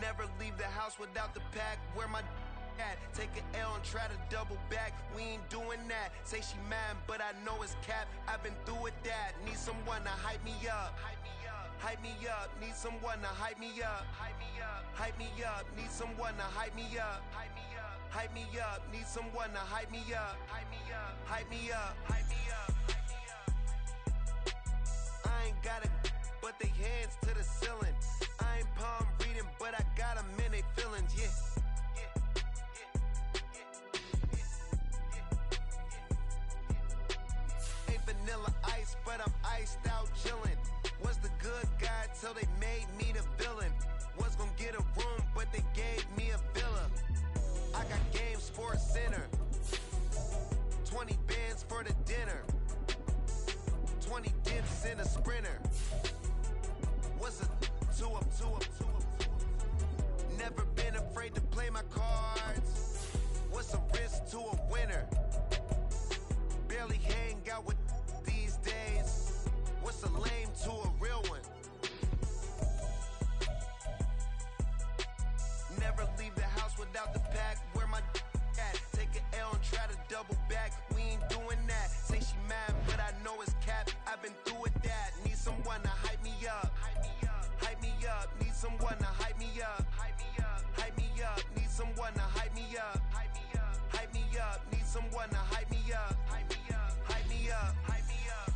Never leave the house without the pack. Where my at? Take an L and try to double back. We ain't doing that. Say she mad, but I know it's cap. I've been through with that. Need someone to hype me up. Hype me up. Need someone to hype me up. Hype me up. Need someone to hype me up. Hype me up. Need someone to hype me up. Hype me up. Hype me up. Hype me up. I ain't got it, but they hands to the ceiling. I ain't palm reading, but I got them in they feelings. Yeah. Vanilla ice, but I'm iced out chillin'. Was the good guy till they made me the villain. Was gonna get a room, but they gave me a villa. I got game Sports Center. 20 bands for the dinner. 20 dips in a sprinter. What's a 2 up? Never been afraid to play my cards. What's a risk to a winner? Barely hang out with these days. What's a lame to a real one? Never leave the house without the pack. Where my at? Take an L and try to double back. We ain't doing that. Say she mad, but I know it's cap. I've been through with that. Need someone to hype me up. Hype me up. Need someone to hype me up. Hype me up. Need someone to hype me up. Hype me up. Need someone to hype me up. Hype me up. Hype me up. Hype me up.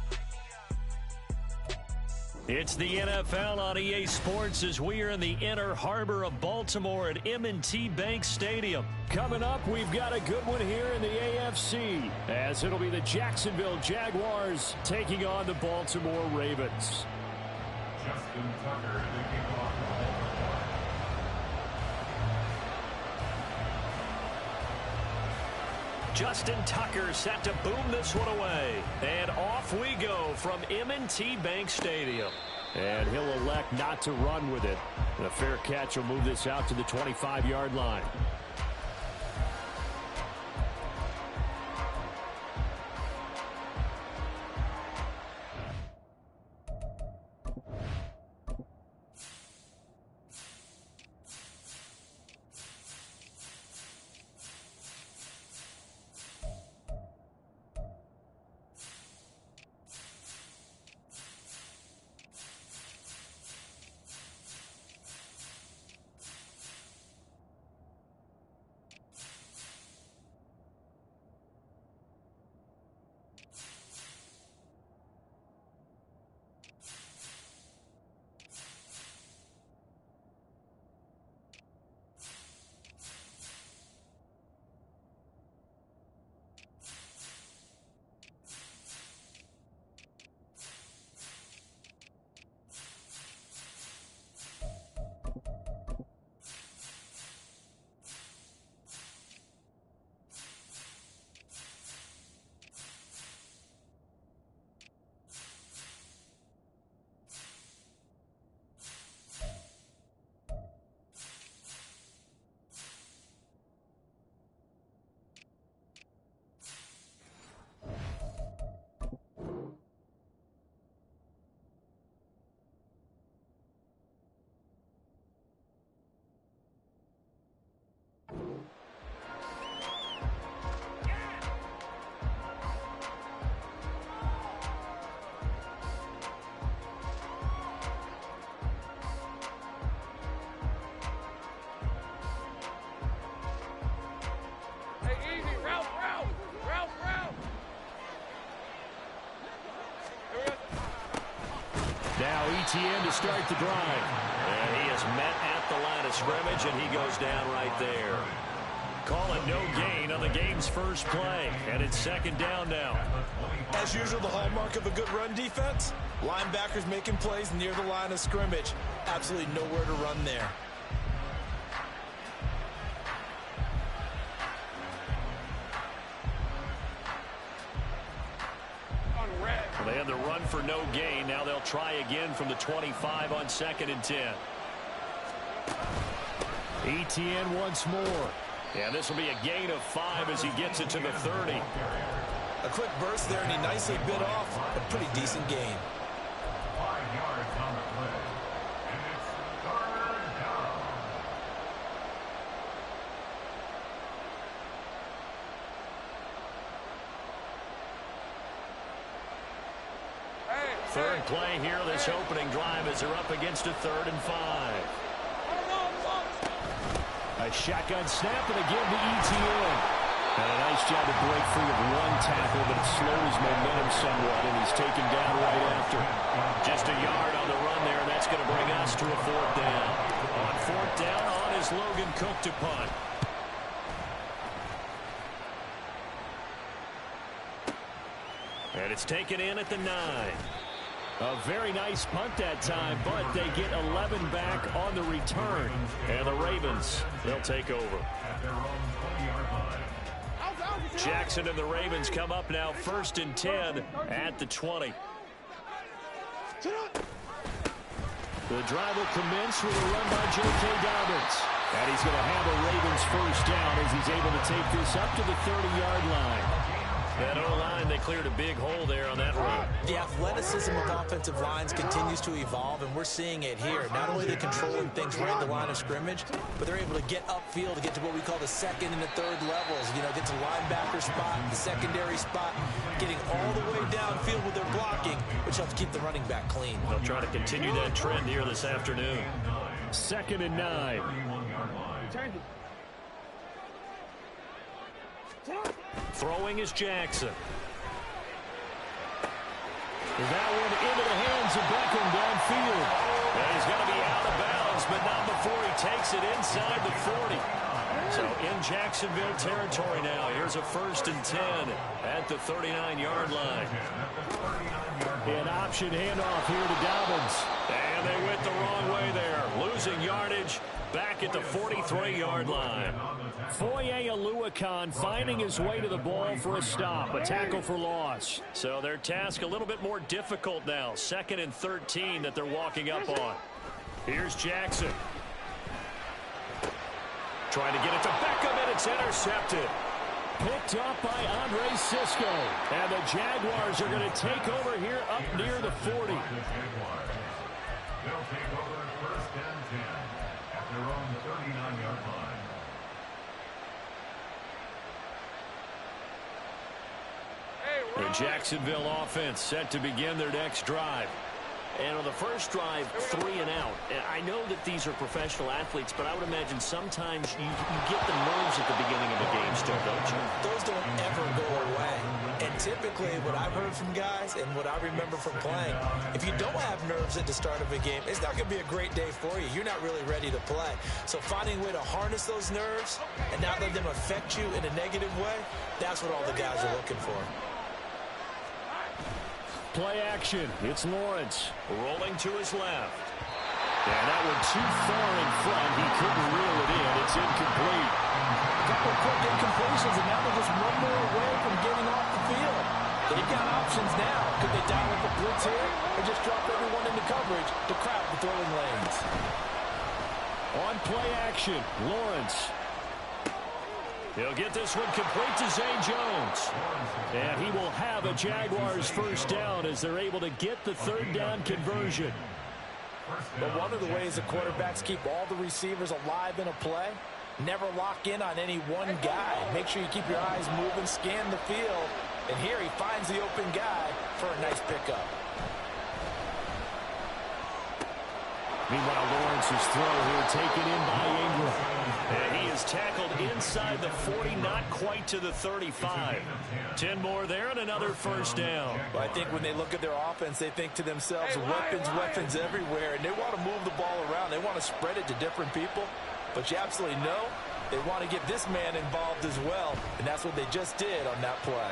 It's the NFL on EA Sports as we are in the inner harbor of Baltimore at M&T Bank Stadium. Coming up, we've got a good one here in the AFC, as it'll be the Jacksonville Jaguars taking on the Baltimore Ravens. Justin Tucker, the kickoff. Justin Tucker set to boom this one away. And off we go from M&T Bank Stadium. And he'll elect not to run with it. And a fair catch will move this out to the 25-yard line. Now ETN to start the drive. And he is met at the line of scrimmage, and he goes down right there. Call it no gain on the game's first play. And it's second down now. As usual, the hallmark of a good run defense, linebackers making plays near the line of scrimmage. Absolutely nowhere to run there. They had the run for no gain. Now they'll try again from the 25 on 2nd and 10. ETN once more. And this will be a gain of 5 as he gets it to the 30. A quick burst there, and he nicely bit off a pretty decent gain. 5 yards on the play. And it's third down. play here this opening drive as they're up against a 3rd and 5. A shotgun snap and again to ETN. And a nice job to break free of one tackle, but it slowed his momentum somewhat, and he's taken down right after. Just a yard on the run there, and that's going to bring us to a 4th down. On 4th down, on is Logan Cook to punt. And it's taken in at the 9. A very nice punt that time, but they get 11 back on the return. And the Ravens, they'll take over. Jackson and the Ravens come up now 1st and 10 at the 20. The drive will commence with a run by J.K. Dobbins. And he's going to have a Ravens 1st down as he's able to take this up to the 30-yard line. That O-line, they cleared a big hole there on that run. The athleticism of offensive lines continues to evolve, and we're seeing it here. Not only are they controlling things right at the line of scrimmage, but they're able to get upfield to get to what we call the 2nd and the 3rd levels. You know, get to the linebacker spot, the secondary spot, getting all the way downfield with their blocking, which helps keep the running back clean. They'll try to continue that trend here this afternoon. 2nd and 9. Throwing is Jackson. That one into the hands of Beckham downfield. And he's going to be out of bounds, but not before he takes it inside the 40. So in Jacksonville territory now. Here's a 1st and 10 at the 39-yard line. An option handoff here to Dobbins. And they went the wrong way there. Losing yardage back at the 43-yard line. Foye Oluokun finding his way to the ball for a stop. A tackle for loss. So their task a little bit more difficult now. 2nd and 13 that they're walking up on. Here's Jackson. Trying to get it to Beckham, and it's intercepted. Picked up by Andre Cisco. And the Jaguars are going to take over here up near the 40. They'll take over 1st and 10 at their own 39-yard line. The Jacksonville offense set to begin their next drive. And on the first drive, 3 and out. And I know that these are professional athletes, but I would imagine sometimes you get the nerves at the beginning of a game still, don't you? Those don't ever go away. And typically what I've heard from guys and what I remember from playing, if you don't have nerves at the start of a game, it's not going to be a great day for you. You're not really ready to play. So finding a way to harness those nerves and not let them affect you in a negative way, that's what all the guys are looking for. Play action. It's Lawrence rolling to his left. And that one too far in front. He couldn't reel it in. It's incomplete. A couple of quick incompletions, and now they're just one more away from getting off the field. They've got options now. Could they dial up a blitz here or just drop everyone into coverage to crowd the throwing lanes? On play action, Lawrence. He'll get this one complete to Zay Jones. And he will have a Jaguars 1st down as they're able to get the 3rd down conversion. But one of the ways the quarterbacks keep all the receivers alive in a play, never lock in on any one guy. Make sure you keep your eyes moving, scan the field. And here he finds the open guy for a nice pickup. Meanwhile, Lawrence's throw here taken in by Ingram. And he is tackled inside the 40, not quite to the 35. 10 more there and another 1st down. Well, I think when they look at their offense, they think to themselves, weapons everywhere, and they want to move the ball around. They want to spread it to different people. But you absolutely know they want to get this man involved as well, and that's what they just did on that play.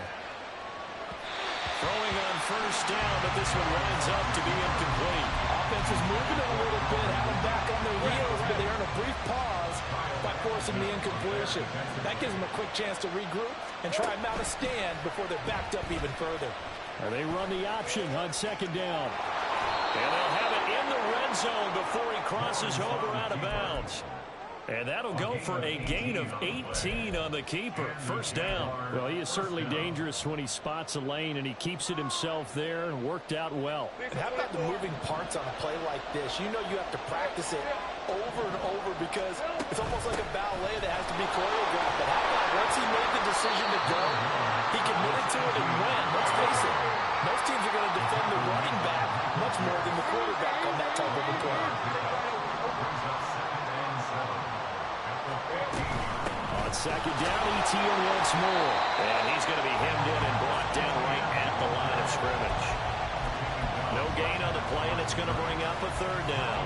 Throwing on 1st down, but this one winds up to be incomplete. Offense is moving it a little bit, had them back on their heels, but they earn a brief pause by forcing the incompletion. That gives them a quick chance to regroup and try and mount a stand before they're backed up even further. And they run the option on 2nd down. And they'll have it in the red zone before he crosses over out of bounds. And that'll go for a gain of 18 on the keeper. First down. Well, he is certainly dangerous when he spots a lane, and he keeps it himself there and worked out well. And how about the moving parts on a play like this? You know you have to practice it over and over because it's almost like a ballet that has to be choreographed. But how about once he made the decision to go, he committed to it and went. Let's face it, most teams are going to defend the running back much more than the quarterback on that type of a play. On second down, ETN once more. And he's going to be hemmed in and brought down right at the line of scrimmage. No gain on the play, and it's going to bring up a third down.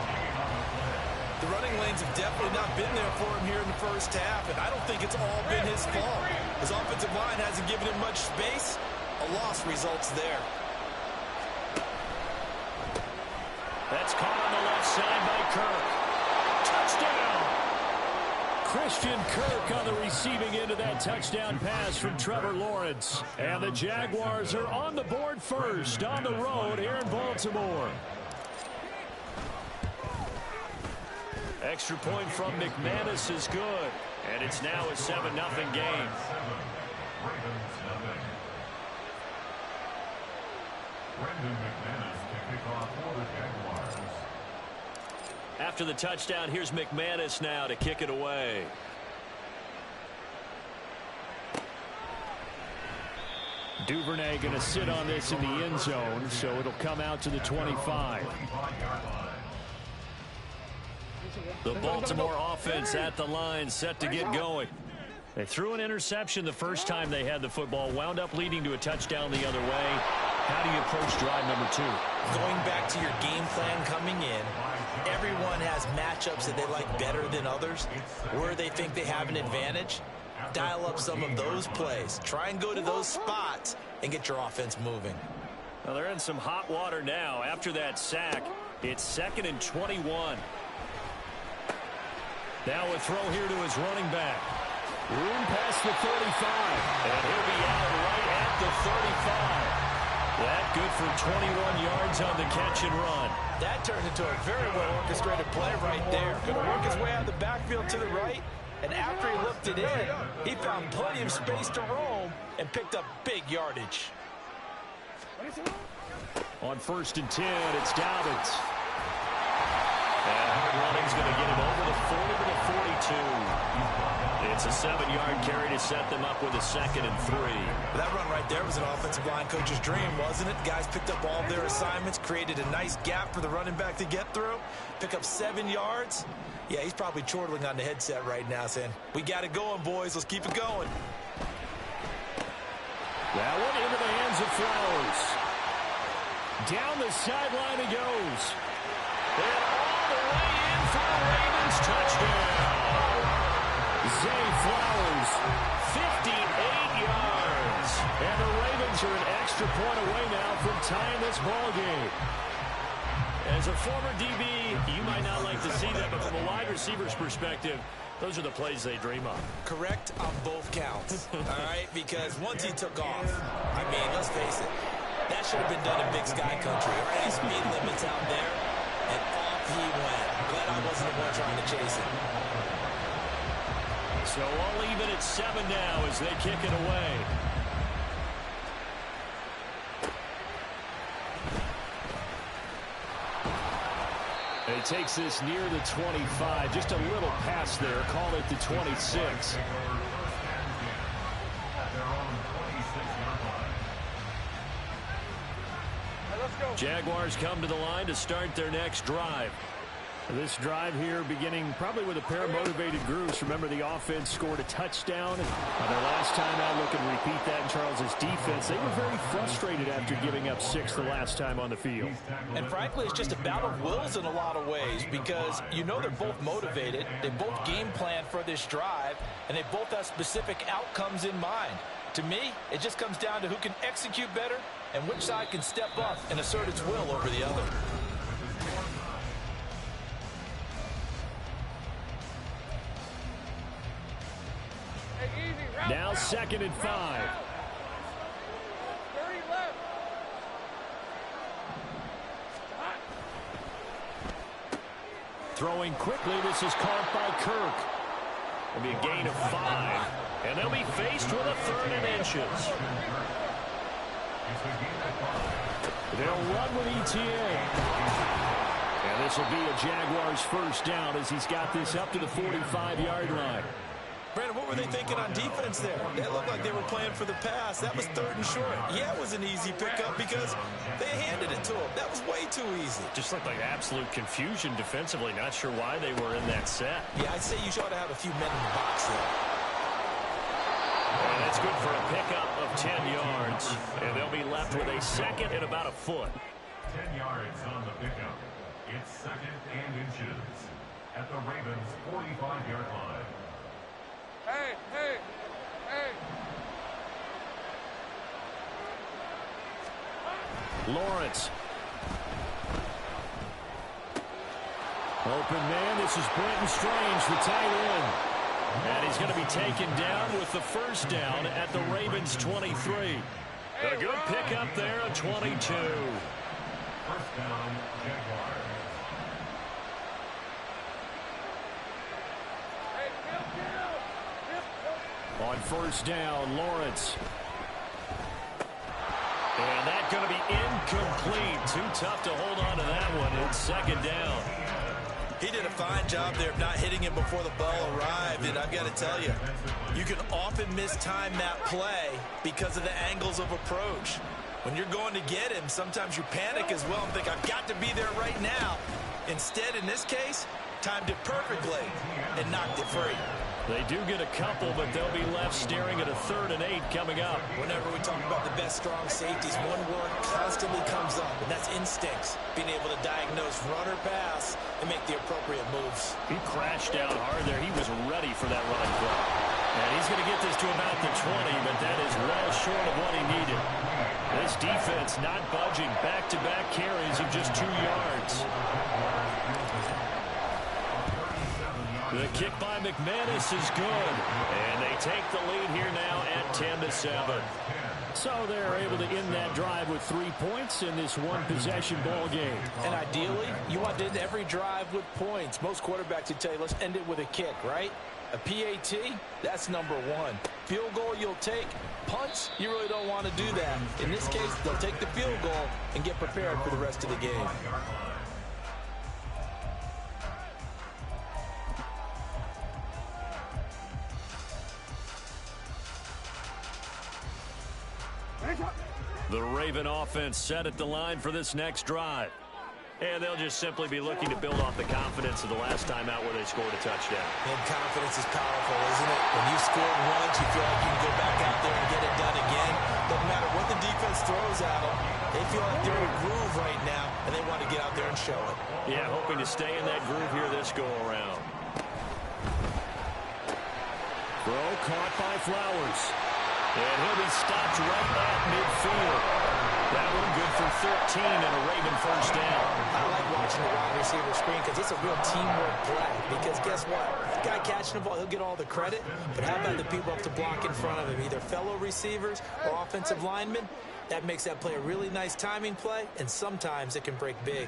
The running lanes have definitely not been there for him here in the first half, and I don't think it's all been his fault. His offensive line hasn't given him much space. A loss results there. That's caught on the left side by Kirk. Touchdown! Christian Kirk on the receiving end of that touchdown pass from Trevor Lawrence. And the Jaguars are on the board first on the road here in Baltimore. Extra point from McManus is good. And it's now a 7-0 game. After the touchdown, here's McManus now to kick it away. Duvernay going to sit on this in the end zone, so it'll come out to the 25. The Baltimore offense at the line, set to get going. They threw an interception the first time they had the football, wound up leading to a touchdown the other way. How do you approach drive number 2? Going back to your game plan coming in, everyone has matchups that they like better than others. Where they think they have an advantage, dial up some of those plays. Try and go to those spots and get your offense moving. Well, they're in some hot water now. After that sack, it's 2nd and 21. Now a throw here to his running back. Room past the 35. And he'll be out right at the 35. That good for 21 yards on the catch and run. That turned into a very well orchestrated play right there. Going to work his way out of the backfield to the right. And after he looked it in, he found plenty of space to roam and picked up big yardage. On 1st and 10, it's Dobbins. And running's going to get him over the 40 to the 42. It's a 7-yard carry to set them up with a 2nd and 3. That run right there was an offensive line coach's dream, wasn't it? Guys picked up all of their assignments, created a nice gap for the running back to get through, pick up 7 yards. Yeah, he's probably chortling on the headset right now saying, we got it going, boys. Let's keep it going. That one into the hands of Flowers. Down the sideline he goes. And all the way in for a Ravens touchdown. Zay Flowers, 58 yards. And the Ravens are an extra point away now from tying this ball game. As a former DB, you might not like to see that, but from a wide receiver's perspective, those are the plays they dream of. Correct on both counts, all right? Because once he took off, I mean, let's face it, that should have been done in Big Sky Country or any speed limits out there, and off he went. Glad I wasn't the one trying to chase him. So all even at 7 now as they kick it away. He takes this near the 25, just a little pass there, call it the 26. Jaguars come to the line to start their next drive. This drive here beginning probably with a pair of motivated groups. Remember, the offense scored a touchdown on their last time out. Look and repeat that in Charles's defense. They were very frustrated after giving up 6 the last time on the field. And frankly, it's just a battle of wills in a lot of ways because you know they're both motivated. They both game plan for this drive, and they both have specific outcomes in mind. To me, it just comes down to who can execute better and which side can step up and assert its will over the other. Now 2nd and 5. 30 left. Throwing quickly, this is caught by Kirk. It'll be a gain of 5, and they'll be faced with a 3rd and inches. They'll run with ETA. And this will be a Jaguars first down as he's got this up to the 45-yard line. Brandon, what were they thinking on defense there? They looked like they were playing for the pass. That was 3rd and short. Yeah, it was an easy pickup because they handed it to him. That was way too easy. Just looked like absolute confusion defensively. Not sure why they were in that set. Yeah, I'd say you ought to have a few men in the box there. And that's good for a pickup of 10 yards. And they'll be left with a 2nd and about a foot. 10 yards on the pickup. It's 2nd and inches at the Ravens' 45-yard line. Hey, hey, hey. Lawrence. Open man. This is Brenton Strange, the tight end. And he's going to be taken down with the first down at the Ravens' 23. A good pickup there, a 22. First down, Jaguars. On first down, Lawrence. And that's going to be incomplete. Too tough to hold on to that one. It's 2nd down. He did a fine job there of not hitting him before the ball arrived. And I've got to tell you, you can often mistime that play because of the angles of approach. When you're going to get him, sometimes you panic as well and think, I've got to be there right now. Instead, in this case, timed it perfectly and knocked it free. They do get a couple, but they'll be left staring at a 3rd and 8 coming up. Whenever we talk about the best strong safeties, one word constantly comes up, and that's instincts. Being able to diagnose run or pass and make the appropriate moves. He crashed down hard there. He was ready for that run play. And he's going to get this to about the 20, but that is well short of what he needed. This defense not budging. Back-to-back carries of just 2 yards. The kick by McManus is good. And they take the lead here now at 10-7. So they're able to end that drive with 3 points in this one-possession ball game. And ideally, you want to end every drive with points. Most quarterbacks would tell you, let's end it with a kick, right? A PAT, that's number 1. Field goal you'll take. Punts, you really don't want to do that. In this case, they'll take the field goal and get prepared for the rest of the game. The Raven offense set at the line for this next drive. And they'll just simply be looking to build off the confidence of the last time out where they scored a touchdown. And confidence is powerful, isn't it? When you scored once, you feel like you can go back out there and get it done again. Doesn't matter what the defense throws at them. They feel like they're in a groove right now, and they want to get out there and show it. Yeah, hoping to stay in that groove here this go-around. Throw caught by Flowers. And he'll be stopped right at midfield. That one good for 13 and a Raven first down. I like watching the wide receiver screen because it's a real teamwork play. Because guess what? The guy catching the ball, he'll get all the credit. But how about the people up to block in front of him? Either fellow receivers or offensive linemen. That makes that play a really nice timing play. And sometimes it can break big.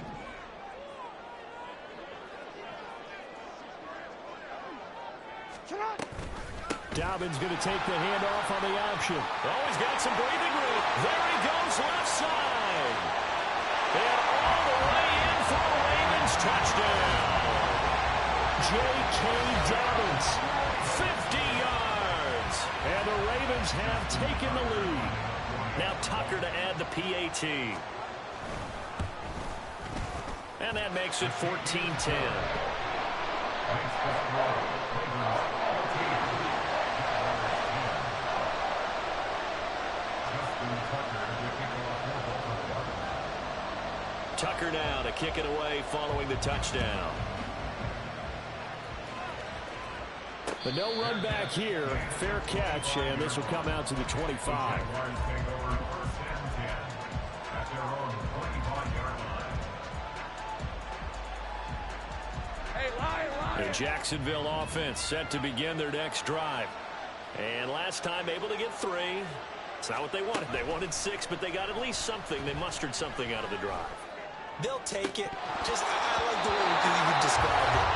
Dobbins going to take the handoff on the option. Oh, he's got some breathing room. There he goes left side. And all the way in for the Ravens touchdown. J.K. Dobbins, 50 yards. And the Ravens have taken the lead. Now Tucker to add the PAT. And that makes it 14-10. Tucker now to kick it away following the touchdown. But no run back here. Fair catch, and this will come out to the 25. The Jacksonville offense set to begin their next drive. And last time able to get 3. It's not what they wanted. They wanted 6, but they got at least something. They mustered something out of the drive. They'll take it. I like the way you described it.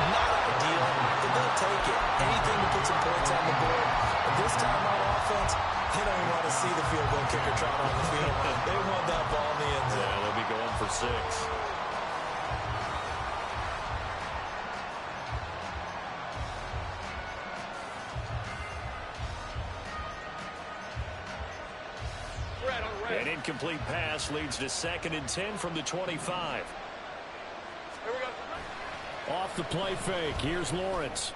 trick-or-trot on the field. They want that ball in the end zone. Yeah, they'll be going for 6. An incomplete pass leads to 2nd and 10 from the 25. Here we go. Off the play fake. Here's Lawrence.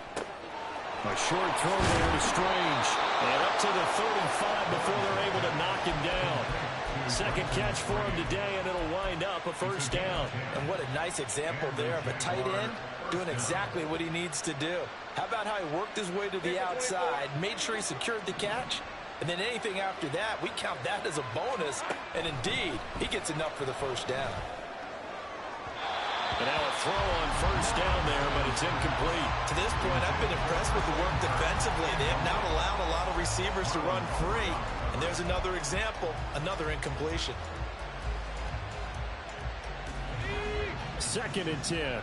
A short throw there to Strange. And up to the 35 before they're able to knock him down. Second catch for him today, and it'll wind up a first down. And what a nice example there of a tight end doing exactly what he needs to do. How about how he worked his way to the outside, made sure he secured the catch, and then anything after that, we count that as a bonus. And indeed, he gets enough for the first down. And now a throw on first down there, but it's incomplete. To this point, I've been impressed with the work defensively. They have not allowed a lot of receivers to run free. And there's another example, another incompletion. 2nd and 10.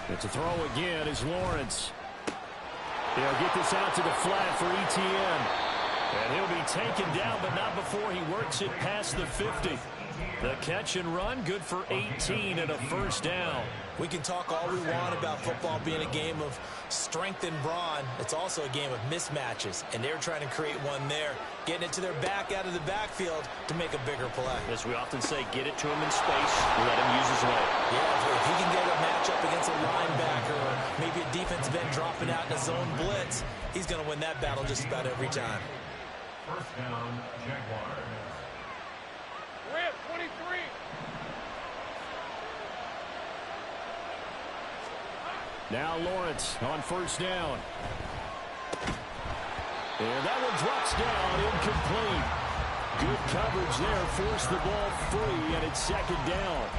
It's a throw again as Lawrence. He'll get this out to the flat for ETN. And he'll be taken down, but not before he works it past the 50. The catch and run, good for 18 and a first down. We can talk all we want about football being a game of strength and brawn. It's also a game of mismatches, and they're trying to create one there, getting it to their back out of the backfield to make a bigger play. As we often say, get it to him in space, let him use his leg. Yeah, if he can get a matchup against a linebacker or maybe a defensive end dropping out in a zone blitz, he's going to win that battle just about every time. First down, Jaguars. Red 23. Now Lawrence on first down. And that one drops down, incomplete. Good coverage there, forced the ball free, and it's 2nd down.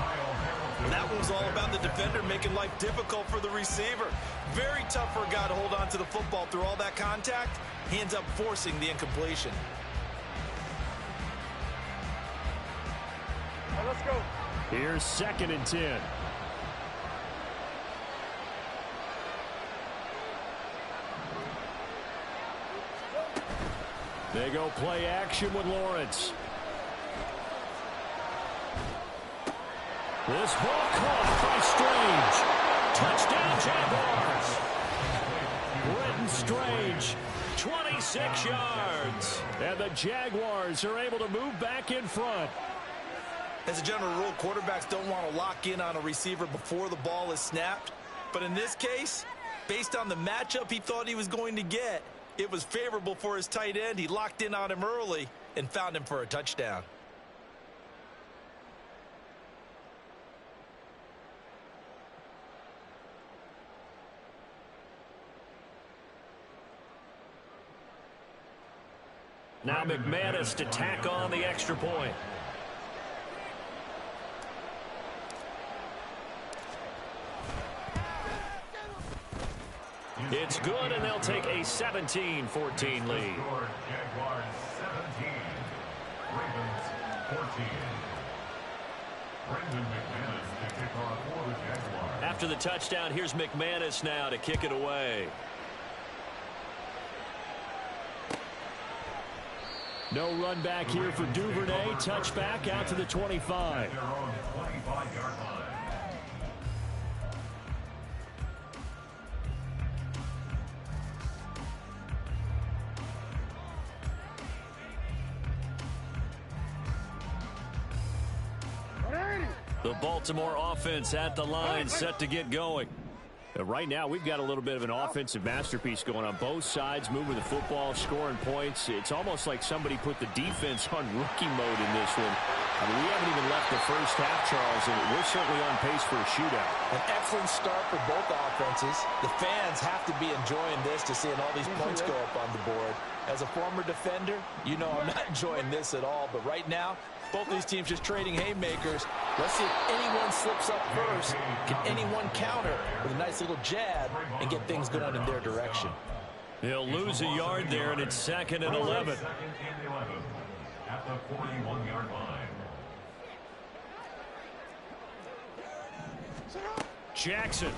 That one was all about the defender making life difficult for the receiver. Very tough for a guy to hold on to the football through all that contact. He ends up forcing the incompletion. All right, let's go. Here's 2nd and 10. They go play action with Lawrence. This ball caught by Strange. Touchdown, Jaguars. Britton Strange, 26 yards. And the Jaguars are able to move back in front. As a general rule, quarterbacks don't want to lock in on a receiver before the ball is snapped. But in this case, based on the matchup he thought he was going to get, it was favorable for his tight end. He locked in on him early and found him for a touchdown. Now McManus to tack on the extra point. It's good, and they'll take a 17-14 lead. Jaguars 17, Ravens 14. Brendan McManus to kick off for the Jaguars. After the touchdown, here's McManus now to kick it away. No run back here for Duvernay. Touchback out to the 25. Their own 25-yard line. The Baltimore offense at the line, set to get going. Right now, we've got a little bit of an offensive masterpiece going on both sides, moving the football, scoring points. It's almost like somebody put the defense on rookie mode in this one. I mean, we haven't even left the first half, Charles, and we're certainly on pace for a shootout. An excellent start for both offenses. The fans have to be enjoying this to seeing all these points go up on the board. As a former defender, you know I'm not enjoying this at all. But right now, both these teams just trading haymakers. Let's see if anyone slips up first. Can anyone counter with a nice little jab and get things going in their direction? He'll lose a yard there, and it's 2nd and 11. 2nd and 11 at the 41-yard line. Jackson.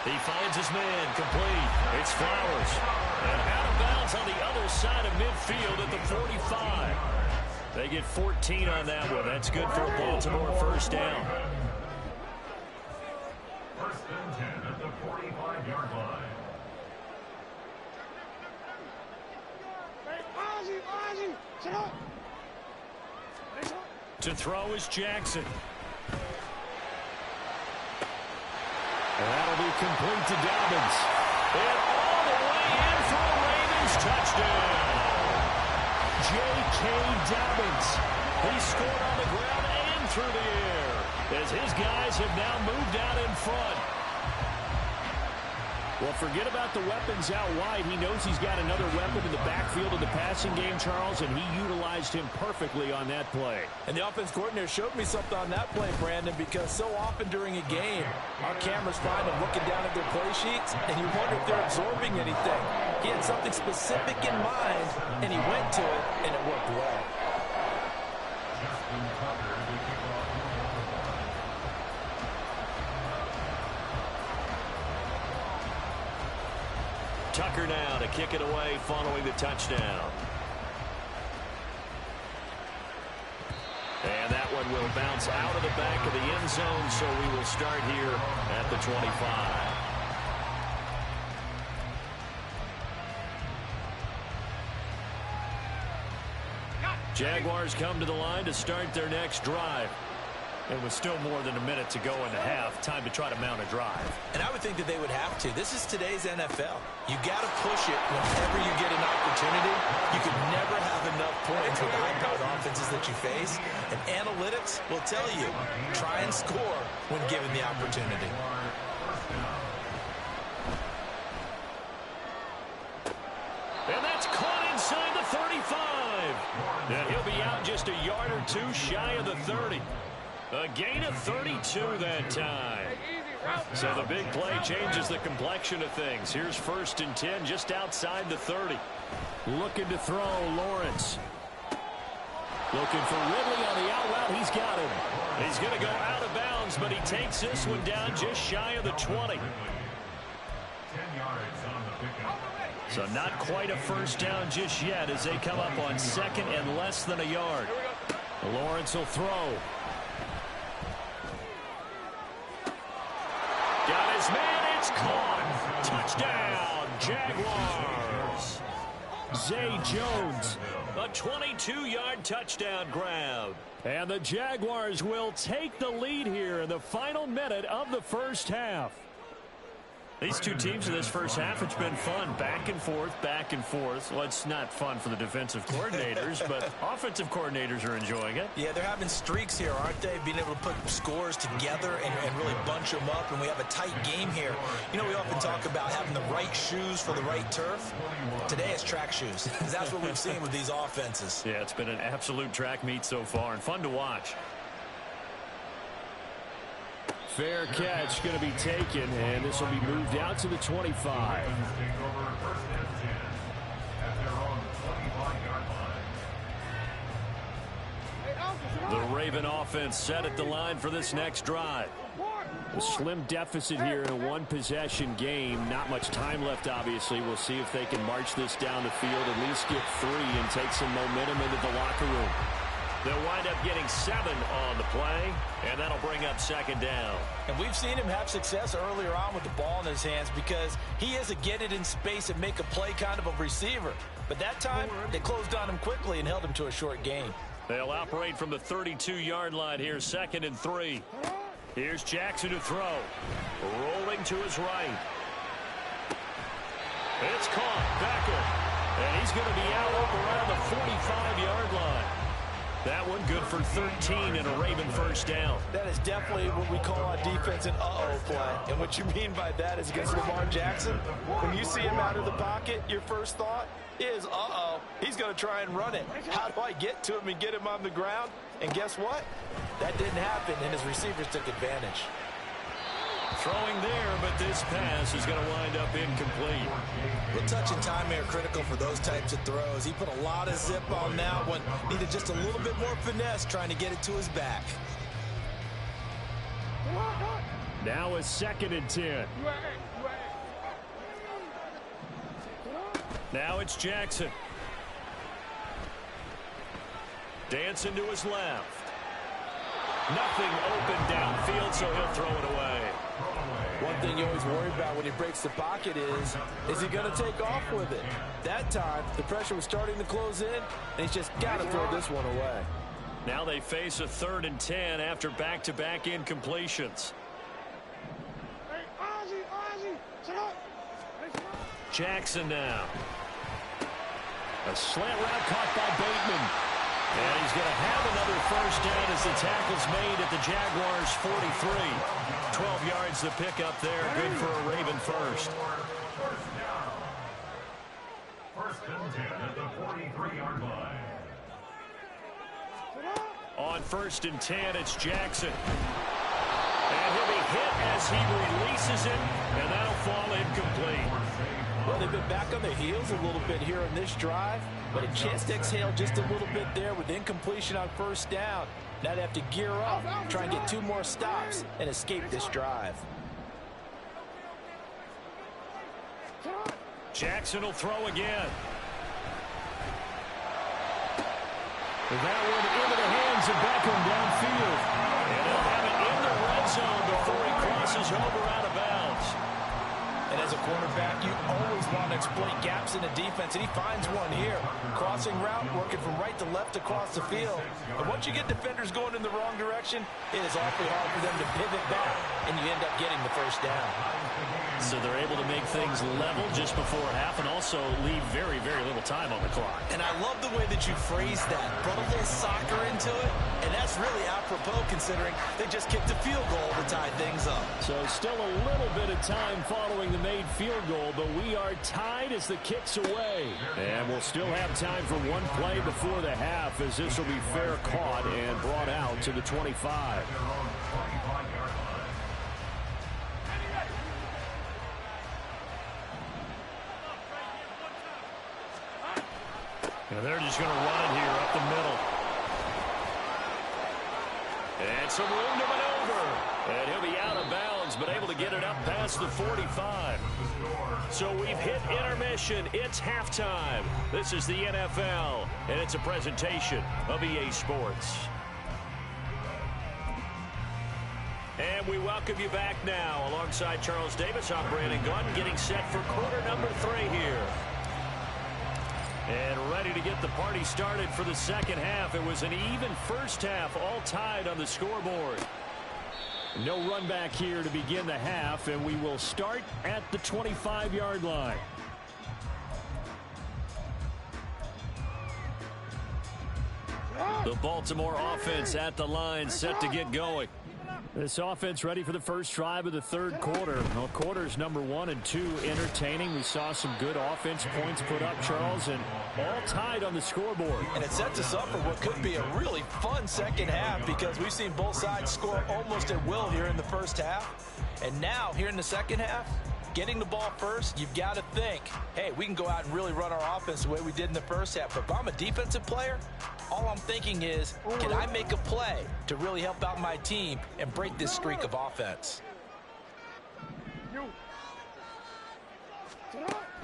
He finds his man, complete. It's Flowers. And out of bounds on the other side of midfield at the 45. They get 14 on that one. That's good for a Baltimore first down. First and 10 at the 45-yard line. To throw is Jackson. And that'll be complete to Dobbins. And all the way in for a Ravens touchdown. J.K. Dobbins. He scored on the ground and through the air as his guys have now moved out in front. Well, forget about the weapons out wide. He knows he's got another weapon in the backfield of the passing game, Charles, and he utilized him perfectly on that play. And the offense coordinator showed me something on that play, Brandon, because so often during a game, our cameras find them looking down at their play sheets, and you wonder if they're absorbing anything. He had something specific in mind, and he went to it, and it worked well. Tucker now to kick it away following the touchdown. And that one will bounce out of the back of the end zone, so we will start here at the 25. Jaguars come to the line to start their next drive. And with still more than a minute to go in the half, time to try to mount a drive. And I would think that they would have to. This is today's NFL. You got to push it whenever you get an opportunity. You can never have enough points with the high-powered offenses that you face. And analytics will tell you, try and score when given the opportunity. And that's caught inside the 35. And he'll be out just a yard or two shy of the 30. A gain of 32 that time. So the big play changes the complexion of things. Here's first and 10 just outside the 30. Looking to throw, Lawrence. Looking for Ridley on the out route. He's got him. He's going to go out of bounds, but he takes this one down just shy of the 20. 10 yards on the pickup. So not quite a first down just yet as they come up on second and less than a yard. Lawrence will throw. Got his man, it's caught. Touchdown, Jaguars. Zay Jones, a 22-yard touchdown grab. And the Jaguars will take the lead here in the final minute of the first half. These two teams in this first half, it's been fun. Back and forth, back and forth. Well, it's not fun for the defensive coordinators, but offensive coordinators are enjoying it. Yeah, they're having streaks here, aren't they? Being able to put scores together and really bunch them up, and we have a tight game here. You know, we often talk about having the right shoes for the right turf. Today it's track shoes. That's what we've seen with these offenses. Yeah, it's been an absolute track meet so far and fun to watch. Fair catch going to be taken, and this will be moved out to the 25. The Raven offense set at the line for this next drive. A slim deficit here in a one-possession game. Not much time left, obviously. We'll see if they can march this down the field, at least get 3 and take some momentum into the locker room. They'll wind up getting 7 on the play, and that'll bring up second down. And we've seen him have success earlier on with the ball in his hands because he is a get it in space and make a play kind of a receiver. But that time, they closed on him quickly and held him to a short gain. They'll operate from the 32-yard line here, 2nd and 3. Here's Jackson to throw. Rolling to his right. It's caught. Becker. And he's going to be out up around the 45-yard line. That one good for 13 and a Raven first down. That is definitely what we call on defense an uh-oh play. And what you mean by that is against Lamar Jackson, when you see him out of the pocket, your first thought is, uh-oh, he's going to try and run it. How do I get to him and get him on the ground? And guess what? That didn't happen, and his receivers took advantage. Throwing there, but this pass is going to wind up incomplete. The touch and time are critical for those types of throws. He put a lot of zip on that one. Needed just a little bit more finesse trying to get it to his back. Now a 2nd and 10. Now it's Jackson. Dancing to his left. Nothing open downfield, so he'll throw it away. One thing you always worry about when he breaks the pocket is he going to take off with it? That time, the pressure was starting to close in, and he's just got to throw this one away. Now they face a 3rd and 10 after back-to-back incompletions. Jackson now. A slant route caught by Bateman. And he's going to have another first down as the tackle's made at the Jaguars' 43. 12 yards to pick up there. Good for a Raven first. First and 10 at the 43-yard line. On 1st and 10, it's Jackson. And he'll be hit as he releases it, and that'll fall incomplete. Well, they've been back on their heels a little bit here in this drive, but a chance to exhale just a little bit there with incompletion on first down. Now they have to gear up, try and get 2 more stops, and escape this drive. Jackson will throw again. That one into the hands of Beckham downfield. And he'll have it in the red zone before he crosses over out of bounds. And as a quarterback, you always want to exploit gaps in the defense, and he finds one here. Crossing route, working from right to left across the field. And once you get defenders going in the wrong direction, it is awfully hard for them to pivot back, and you end up getting the first down. So they're able to make things level just before half and also leave very, very little time on the clock. And I love the way that you phrase that. Put a little soccer into it, and that's really apropos considering they just kicked a field goal to tie things up. So still a little bit of time following the made field goal, but we are tied as the kick's away. And we'll still have time for one play before the half as this will be fair caught and brought out to the 25. And they're just going to run it here up the middle. And some room to maneuver. And he'll be out of bounds, but able to get it up past the 45. So we've hit intermission. It's halftime. This is the NFL, and it's a presentation of EA Sports. And we welcome you back now. Alongside Charles Davis, I'm Brandon Gunn, getting set for quarter number 3 here. And ready to get the party started for the second half. It was an even first half, all tied on the scoreboard. No run back here to begin the half, and we will start at the 25-yard line. The Baltimore offense at the line, set to get going. This offense ready for the first drive of the third quarter. Well, quarters number 1 and 2 entertaining. We saw some good offense points put up, Charles, and all tied on the scoreboard. And it sets us up for what could be a really fun second half because we've seen both sides score almost at will here in the first half. And now, here in the second half, getting the ball first, you've got to think, hey, we can go out and really run our offense the way we did in the first half. But if I'm a defensive player, all I'm thinking is, can I make a play to really help out my team and break this streak of offense?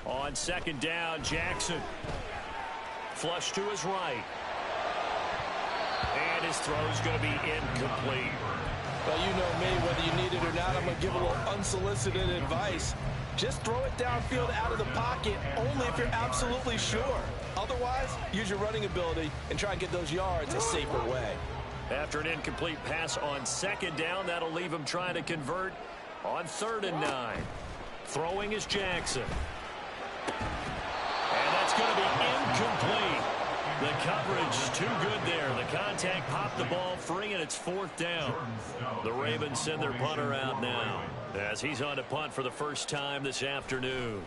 On second down, Jackson. Flush to his right. And his throw's going to be incomplete. Well, you know me, whether you need it or not, I'm going to give a little unsolicited advice. Just throw it downfield out of the pocket only if you're absolutely sure. Otherwise, use your running ability and try and get those yards a safer way. After an incomplete pass on second down, that'll leave him trying to convert on 3rd and 9. Throwing is Jackson. And that's going to be incomplete. The coverage too good there. The contact popped the ball free, and it's 4th down. The Ravens send their punter out now as he's on to punt for the first time this afternoon.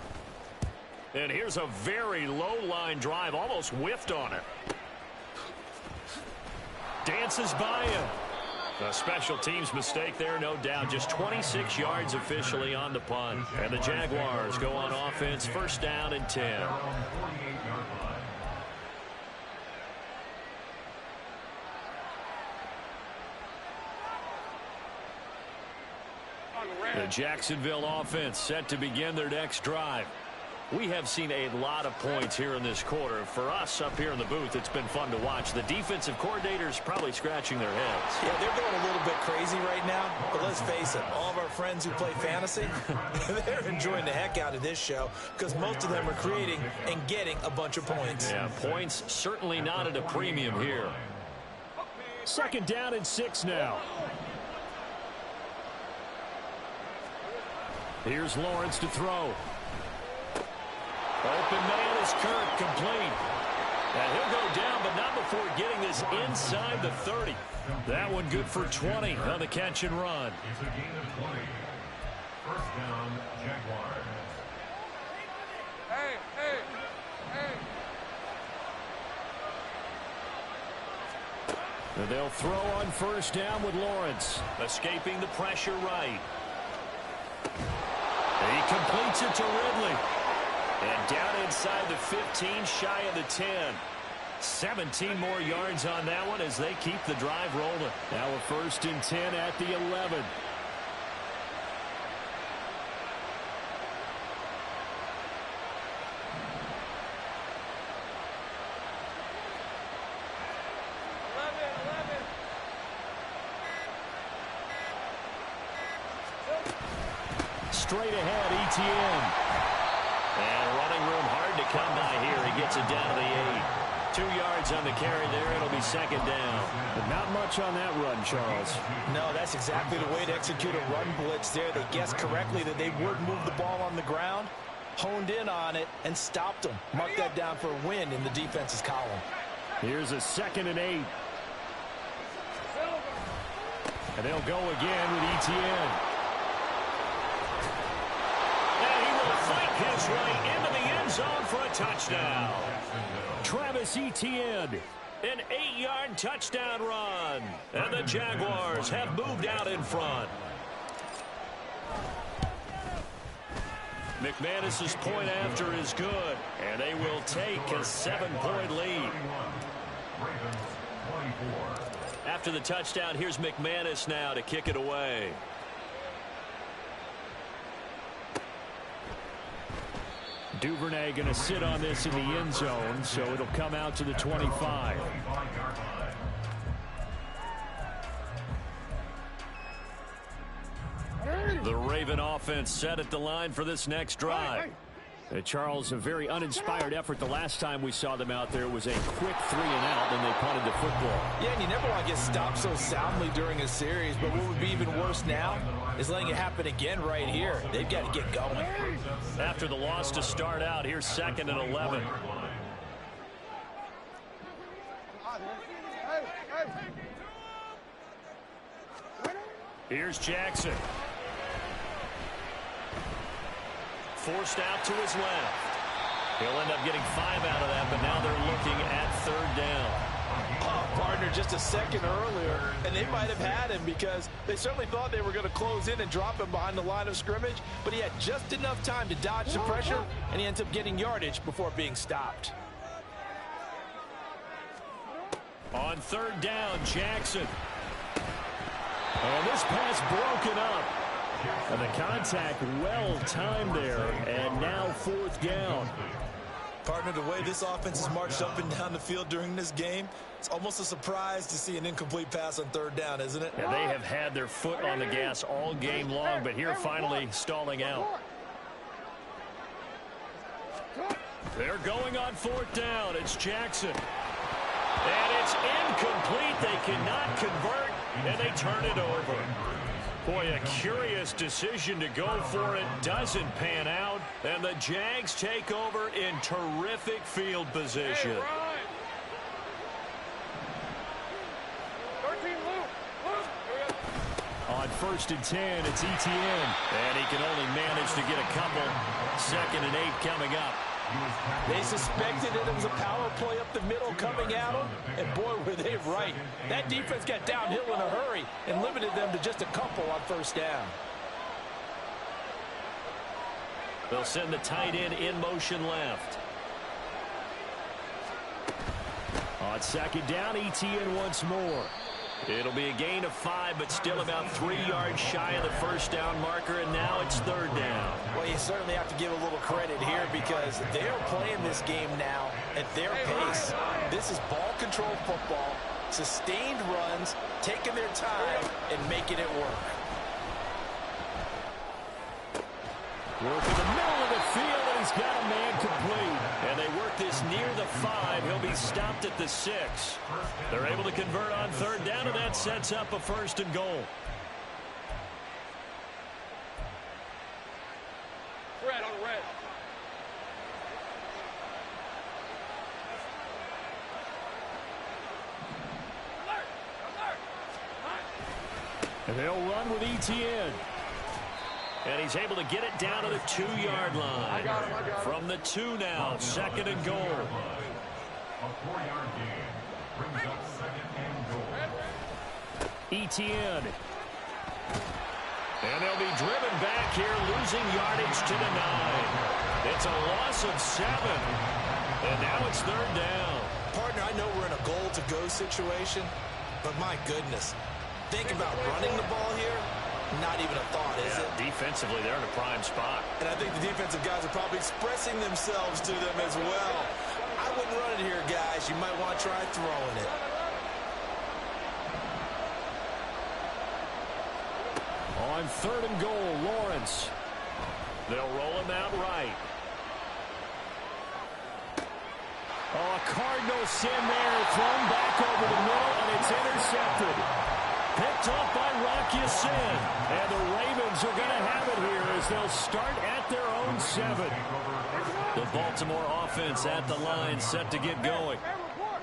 And here's a very low-line drive, almost whiffed on it. Dances by him. A special teams mistake there, no doubt. Just 26 yards officially on the punt. And the Jaguars go on offense, first down and 10. The Jacksonville offense set to begin their next drive. We have seen a lot of points here in this quarter. For us up here in the booth, it's been fun to watch. The defensive coordinators probably scratching their heads. Yeah, they're going a little bit crazy right now. But let's face it, all of our friends who play fantasy, they're enjoying the heck out of this show because most of them are creating and getting a bunch of points. Yeah, points certainly not at a premium here. 2nd down and 6 now. Here's Lawrence to throw. Open man is Kirk, complete. And he'll go down, but not before getting this inside the 30. That one good for 20 on the catch and run. It's a gain of 20. First down, Jaguars. Hey, hey, hey. And they'll throw on 1st down with Lawrence. Escaping the pressure right. He completes it to Ridley. And down inside the 15, shy of the 10. 17 more yards on that one as they keep the drive rolling. Now a 1st and 10 at the 11. Straight ahead, ETN. And running room hard to come by here. He gets it down to the 8. 2 yards on the carry there. It'll be 2nd down. But not much on that run, Charles. No, that's exactly the way to execute a run blitz there. They guessed correctly that they would move the ball on the ground, honed in on it, and stopped them. Mark that down for a win in the defense's column. Here's a 2nd and 8. And they'll go again with ETN. His way into the end zone for a touchdown. Travis Etienne. An 8-yard touchdown run. And the Jaguars have moved out in front. McManus's point after is good. And they will take a 7-point lead. After the touchdown, here's McManus now to kick it away. Duvernay going to sit on this in the end zone, so it'll come out to the 25. The Raven offense set at the line for this next drive. Charles, a very uninspired effort the last time we saw them out there. It was a quick 3 and out, and they punted the football. Yeah, and you never want to get stopped so soundly during a series, but what would be even worse now is letting it happen again right here. They've got to get going. After the loss to start out, here's 2nd and 11. Here's Jackson. Forced out to his left. He'll end up getting 5 out of that, but now they're looking at 3rd down. Partner just a second earlier, and they might have had him because they certainly thought they were going to close in and drop him behind the line of scrimmage, but he had just enough time to dodge the pressure, and he ends up getting yardage before being stopped. On 3rd down, Jackson. And this pass broken up. And the contact well timed there, and now 4th down. Partner, the way this offense has marched up and down the field during this game, it's almost a surprise to see an incomplete pass on 3rd down, isn't it? Yeah, they have had their foot on the gas all game long, but here finally stalling out. They're going on 4th down. It's Jackson. And it's incomplete. They cannot convert, and they turn it over. Boy, a curious decision to go for it. Doesn't pan out, and the Jags take over in terrific field position. Hey, Ryan. 13, Luke. On 1st and 10, it's ETN. And he can only manage to get a couple. 2nd and 8 coming up. They suspected that it was a power play up the middle coming at them, and boy, were they right. That defense got downhill in a hurry and limited them to just a couple on 1st down. They'll send the tight end in motion left. On 2nd down, ETN once more. It'll be a gain of 5, but still about 3 yards shy of the first down marker, and now it's third down. Well, you certainly have to give a little credit here because they're playing this game now at their pace. This is ball control football, sustained runs, taking their time, and making it work. Work in the middle of the field, and he's got a man complete. And they work this near the 5. He'll be stopped at the 6. They're able to convert on third down, and that sets up a 1st and goal. Red on red. And they'll run with ETN. And he's able to get it down to the 2-yard line. I got him. From the 2 now, 2nd and goal. A 4-yard gain brings up 2nd and goal. ETN. And they'll be driven back here, losing yardage to the 9. It's a loss of 7. And now it's third down. Partner, I know we're in a goal-to-go situation, but my goodness. Think about running the ball here. Not even a thought, is it? Defensively, they're in a prime spot. And I think the defensive guys are probably expressing themselves to them as well. I wouldn't run it here, guys. You might want to try throwing it. On 3rd and goal, Lawrence. They'll roll him out right. Oh, a Cardinal sin there, thrown back over the middle, and it's intercepted. Picked off by Rock Ya-Sin. And the Ravens are going to have it here as they'll start at their own 7. The Baltimore offense at the line, set to get going.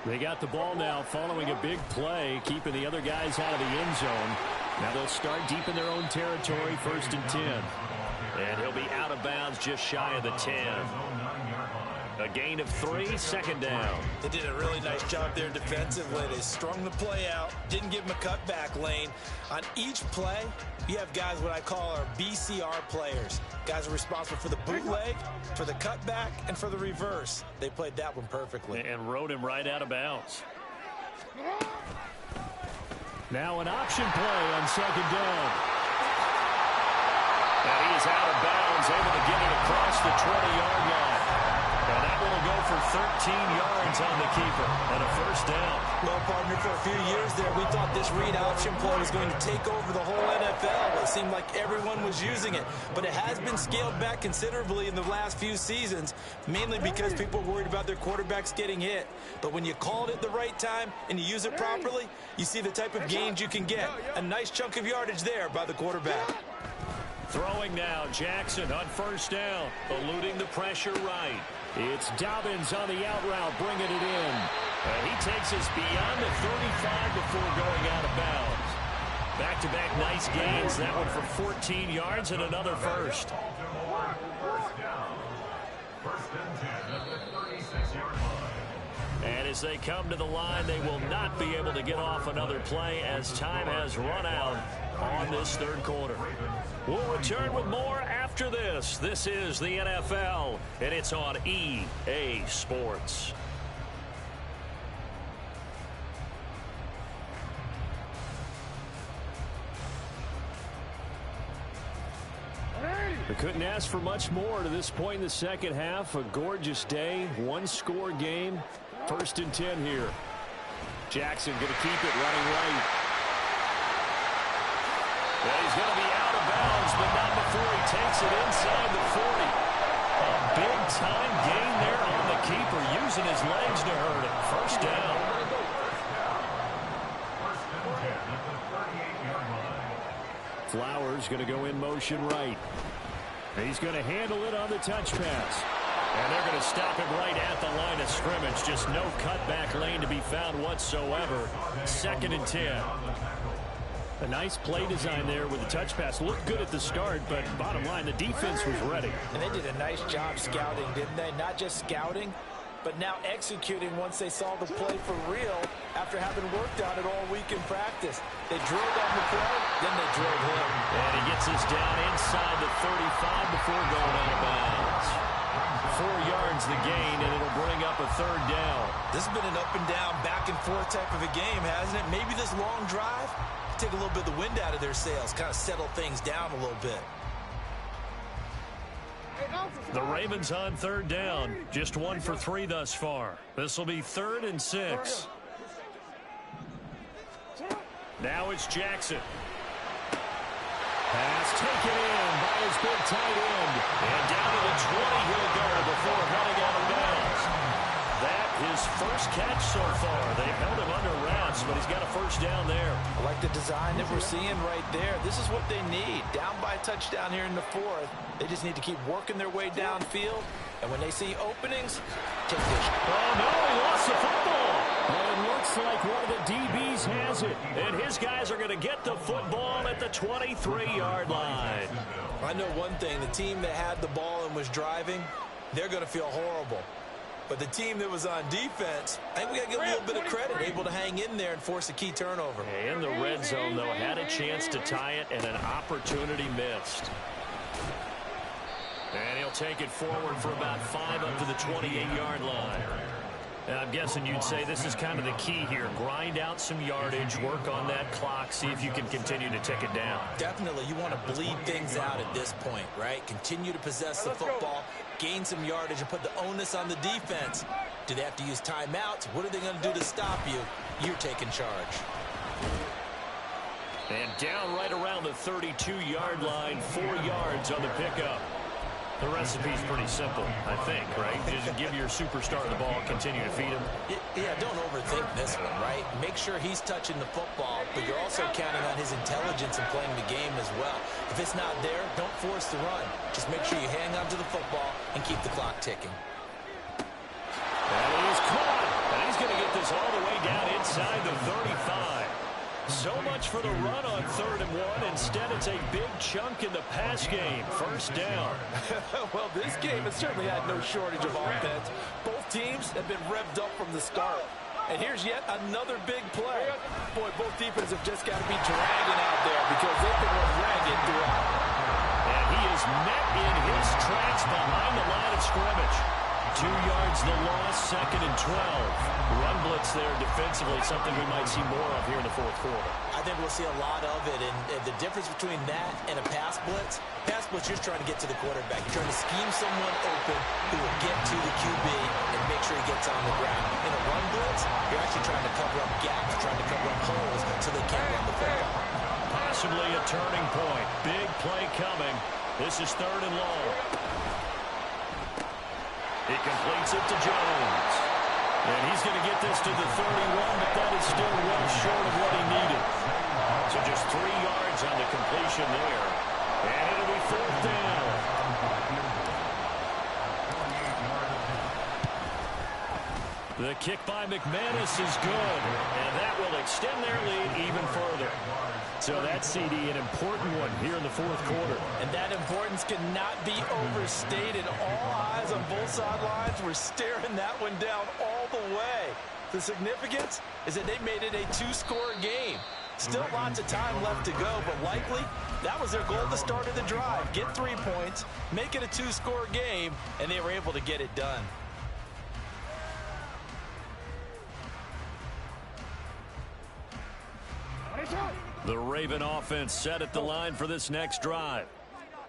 They got the ball now following a big play, keeping the other guys out of the end zone. Now they'll start deep in their own territory, 1st and 10. And he'll be out of bounds just shy of the 10. A gain of 3, 2nd down. They did a really nice job there defensively. They strung the play out, didn't give them a cutback lane. On each play, you have guys what I call our BCR players. Guys are responsible for the bootleg, for the cutback, and for the reverse. They played that one perfectly. And rode him right out of bounds. Now an option play on 2nd down. And he is out of bounds, able to get it across the 20-yard line. And that will go for 13 yards on the keeper and a 1st down. Well, partner, for a few years there, we thought this read option play was going to take over the whole NFL. It seemed like everyone was using it. But it has been scaled back considerably in the last few seasons, mainly because people are worried about their quarterbacks getting hit. But when you call it at the right time and you use it properly, you see the type of gains you can get. A nice chunk of yardage there by the quarterback. Throwing now, Jackson on 1st down, eluding the pressure right. It's Dobbins on the out route, bringing it in. And he takes us beyond the 35 before going out of bounds. Back-to-back nice gains, that one for 14 yards and another 1st. 1st down. 1st and 10 at the 36-yard line. And as they come to the line, they will not be able to get off another play as time has run out on this 3rd quarter. We'll return with more after this. This is the NFL, and it's on EA Sports. We couldn't ask for much more to this point in the 2nd half. A gorgeous day, 1-score game. 1st and 10 here. Jackson going to keep it running right. And he's going to be out of bounds, but not before he takes it inside the 40. A big-time gain there on the keeper, using his legs to hurt it. 1st down. 1st and 10 at the 38-yard line. Flowers going to go in motion right. He's going to handle it on the touch pass. And they're going to stop him right at the line of scrimmage. Just no cutback lane to be found whatsoever. 2nd and 10. A nice play design there with the touch pass. Looked good at the start, but bottom line, the defense was ready. And they did a nice job scouting, didn't they? Not just scouting, but now executing once they saw the play for real after having worked on it all week in practice. They drilled on the play, then they drilled him. And he gets us down inside the 35 before going out of bounds. 4 yards the gain, and it'll bring up a 3rd down. This has been an up-and-down, back-and-forth type of a game, hasn't it? Maybe this long drive take a little bit of the wind out of their sails, kind of settle things down a little bit. The Ravens on 3rd down. Just 1 for 3 thus far. This will be 3rd and 6. Now it's Jackson. Pass taken in by his big tight end. And down to the 20 he'll go before running out of bounds. That his first catch so far. They've held him under wraps, but he's got a 1st down there. I like the design that we're seeing right there. This is what they need. Down by a touchdown here in the 4th. They just need to keep working their way downfield. And when they see openings, take this. Oh, no, he lost the football. Well, it looks like one of the DBs has it. And his guys are going to get the football at the 23-yard line. I know one thing. The team that had the ball and was driving, they're going to feel horrible. But the team that was on defense, I think we got to give a little bit of credit, able to hang in there and force a key turnover. In the red zone, though, had a chance to tie it and an opportunity missed. And he'll take it forward for about 5 up to the 28-yard line. And I'm guessing you'd say this is kind of the key here. Grind out some yardage, work on that clock, see if you can continue to tick it down. Definitely. You want to bleed things out at this point, right? Continue to possess the football, gain some yardage, and put the onus on the defense. Do they have to use timeouts? What are they going to do to stop you? You're taking charge. And down right around the 32-yard line, 4 yards on the pickup. The recipe's pretty simple, I think, right? Just give your superstar the ball, continue to feed him. Yeah, don't overthink this one, right? Make sure he's touching the football, but you're also counting on his intelligence in playing the game as well. If it's not there, don't force the run. Just make sure you hang on to the football and keep the clock ticking. And he's caught. And he's going to get this all the way down inside the 35. So much for the run on 3rd and 1. Instead, it's a big chunk in the pass game. 1st down. Well, this game has certainly had no shortage of offense. Both teams have been revved up from the start. And here's yet another big play. Boy, both defenses have just got to be dragging out there because they've been ragged throughout. And he is met in his tracks behind the line of scrimmage. 2 yards the loss, 2nd and 12. Run blitz there defensively, something we might see more of here in the 4th quarter. I think we'll see a lot of it, and the difference between that and a pass blitz, you're just trying to get to the quarterback. You're trying to scheme someone open who will get to the QB and make sure he gets on the ground. In a run blitz, you're actually trying to cover up gaps, trying to cover up holes so they can't run the football. Possibly a turning point. Big play coming. This is 3rd and long. He completes it to Jones. And he's going to get this to the 31, but that is still well short of what he needed. So just 3 yards on the completion there. And it'll be 4th down. The kick by McManus is good. And that will extend their lead even further. So that CD, an important one here in the 4th quarter. And that importance cannot be overstated. All eyes on both sidelines were staring that one down all the way. The significance is that they made it a 2-score game. Still lots of time left to go, but likely that was their goal at the start of the drive. Get 3 points, make it a 2-score game, and they were able to get it done. The Raven offense set at the line for this next drive.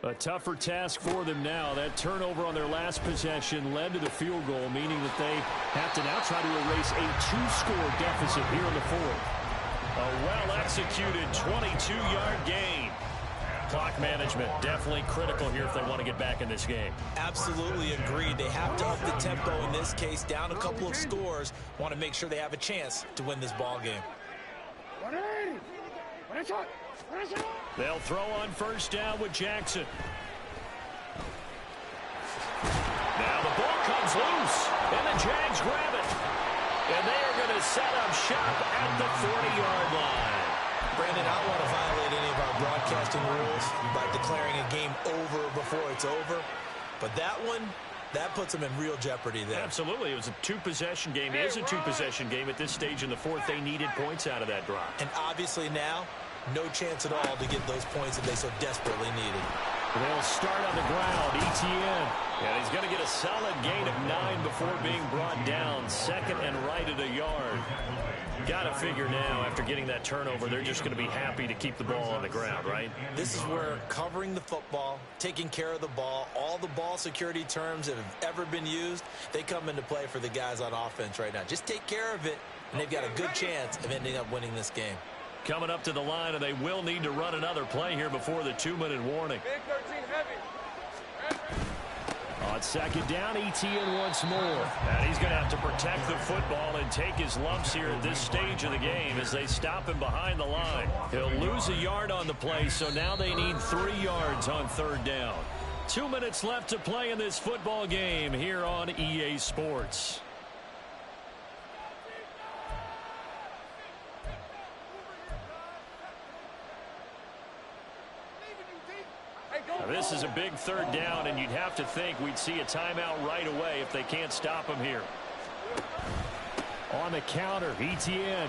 A tougher task for them now. That turnover on their last possession led to the field goal, meaning that they have to now try to erase a 2-score deficit here in the 4th. A well-executed 22-yard gain. Clock management definitely critical here if they want to get back in this game. Absolutely agreed. They have to up the tempo in this case, down a couple of scores. Want to make sure they have a chance to win this ball game. They'll throw on 1st down with Jackson. Now the ball comes loose, and the Jags grab it. And they are going to set up shop at the 40-yard line. Brandon, I don't want to violate any of our broadcasting rules by declaring a game over before it's over. But that one, that puts them in real jeopardy there. Absolutely. It was a 2-possession game. It is a 2-possession game at this stage in the 4th. They needed points out of that drive. And obviously now, no chance at all to get those points that they so desperately needed. They'll start on the ground. Etienne. And he's going to get a solid gain of 9 before being brought down. Second and right at a yard. Got to figure now, after getting that turnover, they're just going to be happy to keep the ball on the ground, right? This is where covering the football, taking care of the ball, all the ball security terms that have ever been used, they come into play for the guys on offense right now. Just take care of it, and they've got a good chance of ending up winning this game. Coming up to the line, and they will need to run another play here before the 2-minute warning. Big 13 heavy. On second down, Etienne once more. And he's going to have to protect the football and take his lumps here at this stage of the game as they stop him behind the line. He'll lose a yard on the play, so now they need 3 yards on third down. 2 minutes left to play in this football game here on EA Sports. Now, this is a big third down, and you'd have to think we'd see a timeout right away if they can't stop him here. On the counter, Etienne.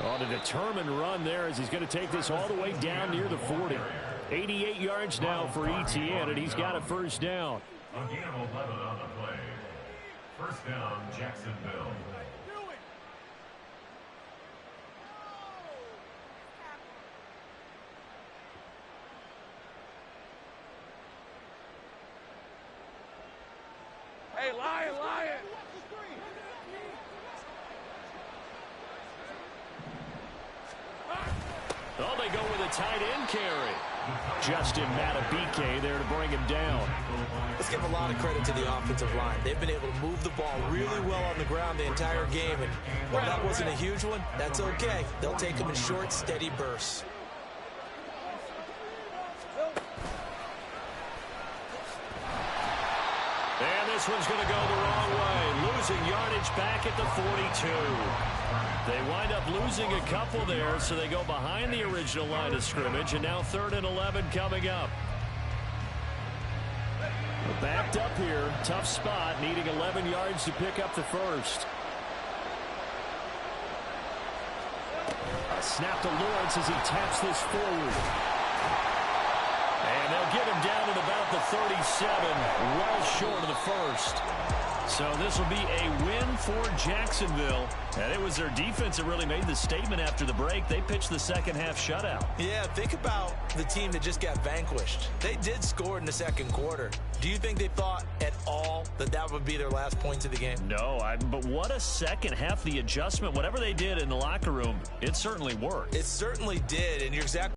On a determined run there as he's going to take this all the way down near the 40. 88 yards now for Etienne, and he's got a first down. Again, 11 on the play. First down, Jacksonville. Hey, Lion, Lion. Oh, they go with a tight end carry. Justin Matabike there to bring him down. Let's give a lot of credit to the offensive line. They've been able to move the ball really well on the ground the entire game. And while that wasn't a huge one, that's okay. They'll take them in short, steady bursts. And this one's going to go the wrong way. Losing yardage back at the 42. They wind up losing a couple there, so they go behind the original line of scrimmage, and now 3rd and 11 coming up. We're backed up here. Tough spot, needing 11 yards to pick up the first. A snap to Lawrence as he taps this forward. And they'll get him down at about the 37, well short of the first. So this will be a win for Jacksonville. And it was their defense that really made the statement after the break. They pitched the second half shutout. Yeah, think about the team that just got vanquished. They did score in the second quarter. Do you think they thought at all that that would be their last points of the game? No, but what a second half. The adjustment, whatever they did in the locker room, it certainly worked. It certainly did, and you're exactly